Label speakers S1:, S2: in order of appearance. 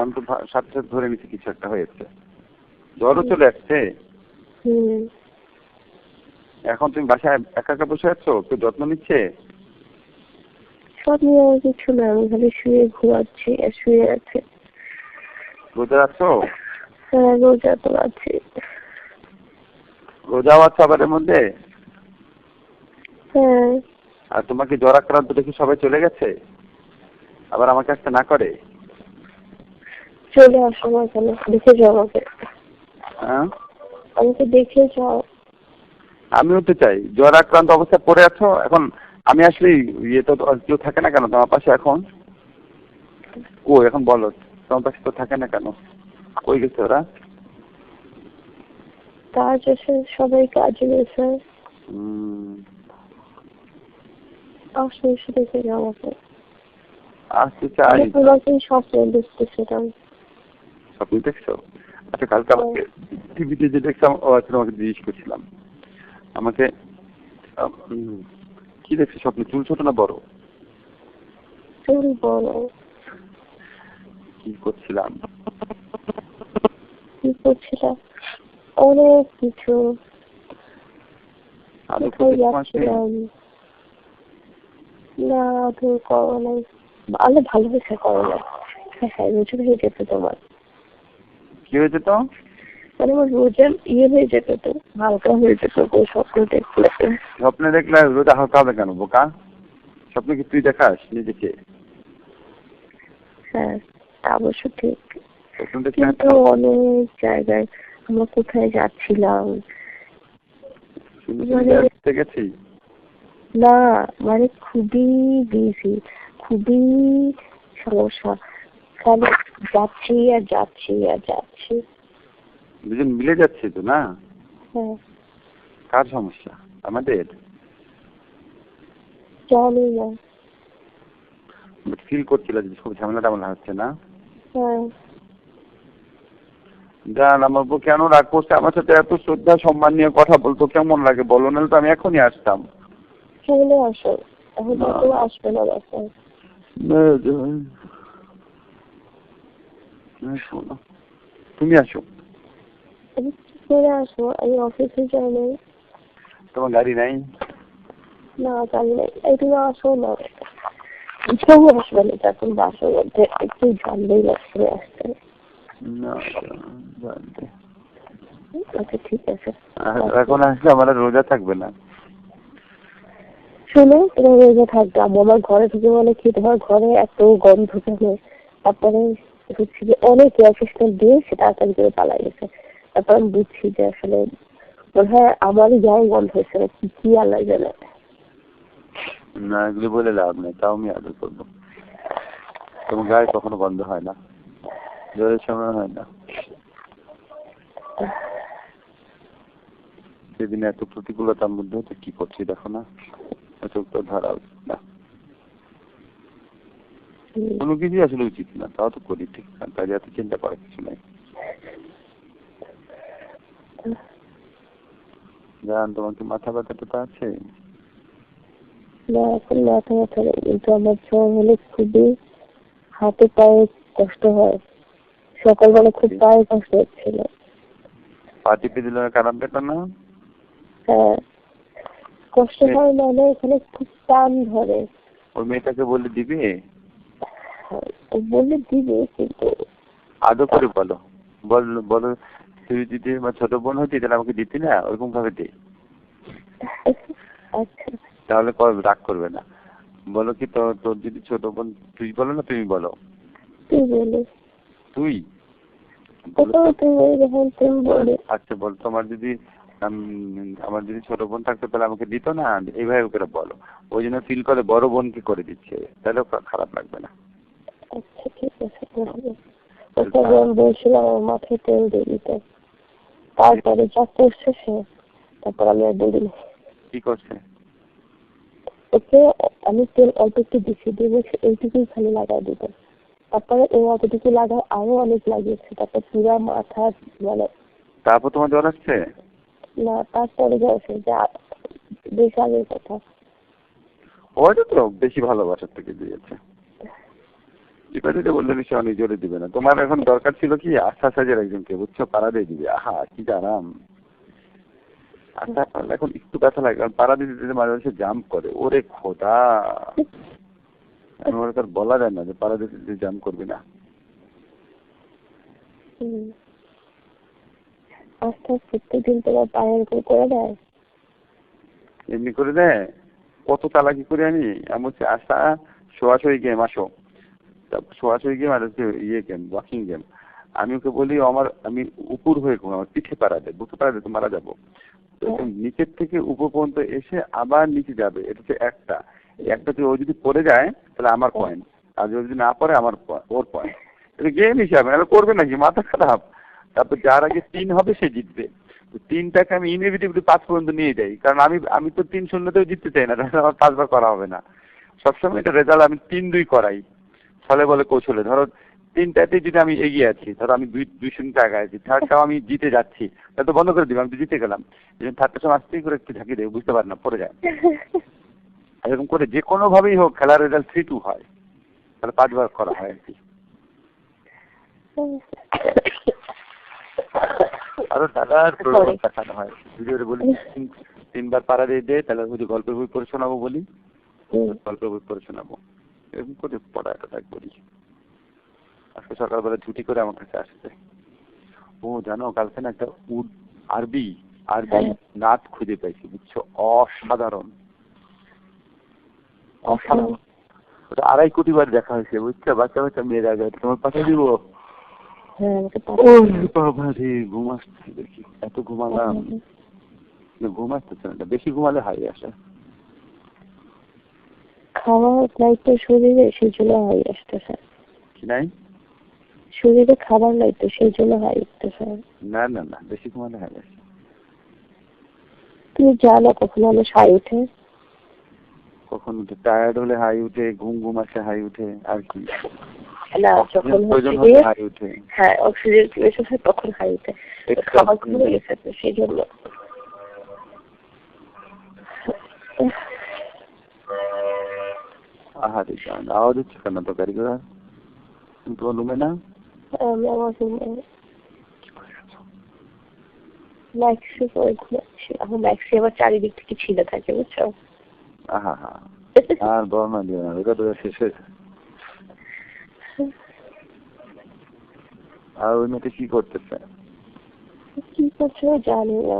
S1: আমি তো সাথে সাথে ধরে নিচ্ছি কিছু একটা হয়েছে, জ্বরও চলে আসছে। এখন তুমি বাসায় একা একা বসে আছো, কেউ যত্ন নিচ্ছে?
S2: সব নিয়ে কিছু না, আমি খালি শুয়ে ঘুমাচ্ছি আর শুয়ে আছে।
S1: রোজা আছো?
S2: হ্যাঁ, রোজা তো আছি।
S1: রোজাও আছো আবার এর মধ্যে?
S2: হ্যাঁ।
S1: আর তোমাকে জ্বর আক্রান্ত দেখে সবাই চলে গেছে, আবার আমাকে আসতে না করে?
S2: চলে আসো না কেন, দেখে যাও আমাকে।
S1: হ্যাঁ,
S2: আমাকে দেখে যাও।
S1: আমিও তো চাই। জ্বর আক্রান্ত অবস্থায় পড়ে আছো এখন, আমি আসলে ইয়ে তো কেউ থাকে না কেন তোমার পাশে এখন? ও এখন বলো, তোমার পাশে তো থাকে না কেন, কই গেছে ওরা?
S2: কাজ আছে, সবাই কাজে গেছে। আসো, এসে দেখে যাও আমাকে।
S1: আসতে চাই।
S2: তোমাকে স্বপ্ন দেখতেছিলাম।
S1: স্বপ্ন দেখছো? আচ্ছা, কালকে আমাকে টিভিতে যে দেখছিলাম, ও আচ্ছা তোমাকে জিজ্ঞেস করছিলাম, আমাকে কি দেখছি স্বপ্নে? চুল ছোট না বড়?
S2: চুল বড়।
S1: কি করছিলাম?
S2: কি করছিলাম? অনেক কিছু। কোথায় যাচ্ছিলাম? না, তুমি করো নাই। আলো ভালো হয়েছে, করো নাই। হ্যাঁ হ্যাঁ, রোজা হয়ে যেত তোমার।
S1: কি হয়েছে তো?
S2: মানে আমার রোজা ইয়ে হয়ে যেত তো, হালকা হয়ে যেত স্বপ্ন দেখলে।
S1: স্বপ্নে দেখলে রোজা হালকা হবে কেন বোকা? স্বপ্নে কি তুই দেখাস নিজেকে?
S2: হ্যাঁ, অবশ্য ঠিক।
S1: স্বপ্ন দেখলে
S2: কিন্তু অনেক জায়গায় আমরা কোথায় যাচ্ছিলাম
S1: গেছি
S2: না, মানে খুবই বিজি, খুবই সমস্যা। খালি যাচ্ছি আর যাচ্ছি আর যাচ্ছি।
S1: দুজন মিলে যাচ্ছে তো না?
S2: হ্যাঁ।
S1: কার সমস্যা? আমাদের?
S2: জানি না।
S1: ফিল করছিল যে খুব ঝামেলা টামেলা হচ্ছে না?
S2: হ্যাঁ।
S1: জান, আমার বউ কেন রাগ করছে আমার সাথে? এত শ্রদ্ধা সম্মান নিয়ে কথা বলতো, কেমন লাগে বলো? নাহলে তো আমি এখনই আসতাম।
S2: চলে আসো, এখন তো আসবে না বাসায়।
S1: তুমি আসো।
S2: আমি কি করে আসবো? আমি অফিসে যাই নাই।
S1: তোমার গাড়ি নাই?
S2: না, গাড়ি নাই। এই তুমি আসো না, কেউ আসবে না তখন বাসার মধ্যে। একটু জানলেই লাগছে আসতে। আচ্ছা ঠিক আছে।
S1: এখন আসলে আমার রোজা থাকবে না।
S2: শোনো, তোমার রোজা থাকবে, আমার ঘরে ঢুকে বলে কি তোমার ঘরে এত গন্ধ কেন? তারপরে হচ্ছে যে অনেক এয়ার ফ্রেশনার দিয়ে সে তাড়াতাড়ি করে পালাই গেছে। তারপর আমি বুঝছি যে আসলে মনে হয় আমারই গায়ে গন্ধ হয়েছে, কি কি আল্লাহ জানে।
S1: না, এগুলি বলে লাভ নেই, তাও আমি আদর করবো। তোমার গায়ে কখনো বন্ধ হয় না, জ্বরের সময় হয় না। সেদিন এত প্রতিকূলতার মধ্যে তো কি করছি দেখো না, চোখ তো ধরা উচিত না, কোনো কিছুই আসলে উচিত না, তাও তো করি ঠিক না, তাই এত চিন্তা করার কিছু নাই। জান, তোমার কি মাথা ব্যথাটা তো আছে?
S2: না, এখন মাথা ব্যথা নেই, কিন্তু আমার জ্বর হলে খুবই হাতে পায়ে কষ্ট হয়। সকালবেলা খুব পায়ে কষ্ট হচ্ছিল।
S1: পা টিপে দিলে কারণ পেত না?
S2: হ্যাঁ, কষ্ট হয়, মানে এখানে খুব টান ধরে।
S1: ওই মেয়েটাকে বলে দিবি?
S2: বলে দিবে, কিন্তু
S1: আদর করে বলো, বলো তুই যদি আমার ছোট বোন হতি তাহলে আমাকে দিতি না, ওরকম ভাবে দে।
S2: আচ্ছা,
S1: তাহলে রাগ করবে না। বলো কি তোর যদি ছোট বোন, তুই বলো না তুমি বলো?
S2: তুই বলে।
S1: তুই আচ্ছা বল, আমার যদি ছোট বোন থাকতো তাহলে আমাকে দিত না, এইভাবে করে বলো। ওই জন্য ফিল করে বড় বোনকে করে দিচ্ছে, তাহলে খারাপ লাগবে না।
S2: আচ্ছা ঠিক আছে, বলছিলাম আমার মাথায় তেল দিয়ে দিতে, তারপরে যা করছে সে, তারপর আমি আর বলি। কি
S1: করছে?
S2: ওকে আমি তেল অল্প একটু দিচ্ছি, দিয়ে বলছি এইটুকুই খালি লাগাই দিতে। তারপরে ও অতটুকু লাগায়, আরো অনেক লাগিয়েছে, তারপর পুরা মাথা মানে।
S1: তারপর তোমার জ্বর আসছে?
S2: না, তারপরে যাচ্ছে যা বেশ আগের কথা।
S1: ওইটা তো বেশি ভালোবাসার থেকে দিয়েছে। টিপা দিতে বললে নিশ্চয় অনেক জোরে দিবে না। তোমার এখন দরকার ছিল কি আস্থা সাজের একজনকে, বুঝছো, পাড়া দিয়ে দিবে। আহা কি আরাম। আচ্ছা এখন একটু ব্যথা লাগে, কারণ পাড়া দিতে দিতে মাঝে মাঝে জাম্প করে। ওরে খোদা, আমার তার বলা যায় না যে পাড়া দিতে দিতে জাম্প করবি না।
S2: আস্তে প্রত্যেকদিন তোমার পায়ের উপর করে দেয়?
S1: এমনি করে দেয়। কত চালাকি করে আমি এমন হচ্ছে আশা শোয়াশোয়ী গেম আসো, তারপর শোয়াশোয়ী গেম আর হচ্ছে ইয়ে গেম, ওয়াকিং গেম। আমি ওকে বলি আমি উপর হয়ে ঘুম, আমার পিঠে পাড়া দেয়, বুকে পাড়া দেয় তো মারা যাবো। তো নিচের থেকে উপর পর্যন্ত এসে আবার নিচে যাবে, এটা হচ্ছে একটা। ও যদি পড়ে যায় তাহলে আমার পয়েন্ট, আর যদি না পড়ে ওর পয়েন্ট। এটা গেম হিসাবে, আর করবে নাকি, মাথা খারাপ। তারপর যার আগে 3 হবে সে জিতবে। তো 3টাকে আমি ইনএভিটেবলি 5 পর্যন্ত নিয়ে যাই, কারণ আমি তো 3-0তেও জিততে চাই না, আমার 5 বার করা হবে না। সবসময় এটা রেজাল্ট আমি 3-2 করাই। ফলে বলে কৌশলে, ধরো 3টাতে যদি আমি এগিয়ে আছি, ধরো আমি 2-0 আগে আছি, থার্ডটাও আমি জিতে যাচ্ছি, তা তো বন্ধ করে দিবি, আমি তো জিতে গেলাম। থার্ডটার সময় আসতেই করে একটু ঝাঁকি দেবে, বুঝতে পারে না, পড়ে যায়। এরকম করে যে কোনো ভাবেই হোক খেলার রেজাল্ট 3-2 হয়, তাহলে 5 বার করা হয় আর কি। আরো দাদার প্রয়োজন দেখানো হয়, ভিডিওতে বলি 3 বার পাড়া দিয়ে দে, তাহলে ওই যে গল্পের বই পড়ে শোনাবো বলি, গল্পের বই পড়ে শোনাবো, এরকম করে পড়াটা করি। আজকে সকালবেলা ছুটি করে আমার কাছে আসছে। ও জানো, কালকে না একটা আরবি নাচ খুঁজে পাইছি, বুঝছো, অসাধারণ অসাধারণ। ওটা 2.5 কোটি বার দেখা হয়েছে, বুঝছো, বাচ্চা বাচ্চা মেয়েরা যায়। তোমার পাঠিয়ে দিব। ঘুম আসছে দেখি, এত ঘুমালাম, ঘুম আসতেছে না, বেশি ঘুমালে হাই আসে।
S2: খাবার নাই তো শরীরে, সেই জন্য হাই আসতেছে।
S1: কি নাই?
S2: শরীরে খাবার নাই তো সেই জন্য হাই উঠতেছে।
S1: না না না, বেশি ঘুমালে হাই আসে।
S2: তুমি জানো কখন আমার হাই উঠে?
S1: কখন উঠে? টায়ার্ড হলে হাই উঠে, ঘুম আসে হাই উঠে, আর কি
S2: না, যখন
S1: হাই উঠে।
S2: হ্যাঁ, অক্সিজেন বেশি হয় তখন হাই উঠে। খাবার কমে গেছে তো সেই জন্য।
S1: আহারে জান, আওয়াজ হচ্ছে কেন তো কারিগর? তোমার রুমে না?
S2: আমি আমার রুমে ম্যাক্সি করে ঘুমাচ্ছি। এখন ম্যাক্সি আবার চারিদিক থেকে ছিঁড়ে থাকে, বুঝছো?
S1: আহা হা, আর বর্ণনা দিও না, এটা তো শেষ হয়েছে। আর ওই মেয়েটা কি করতেছে?
S2: কি করছে জানি না।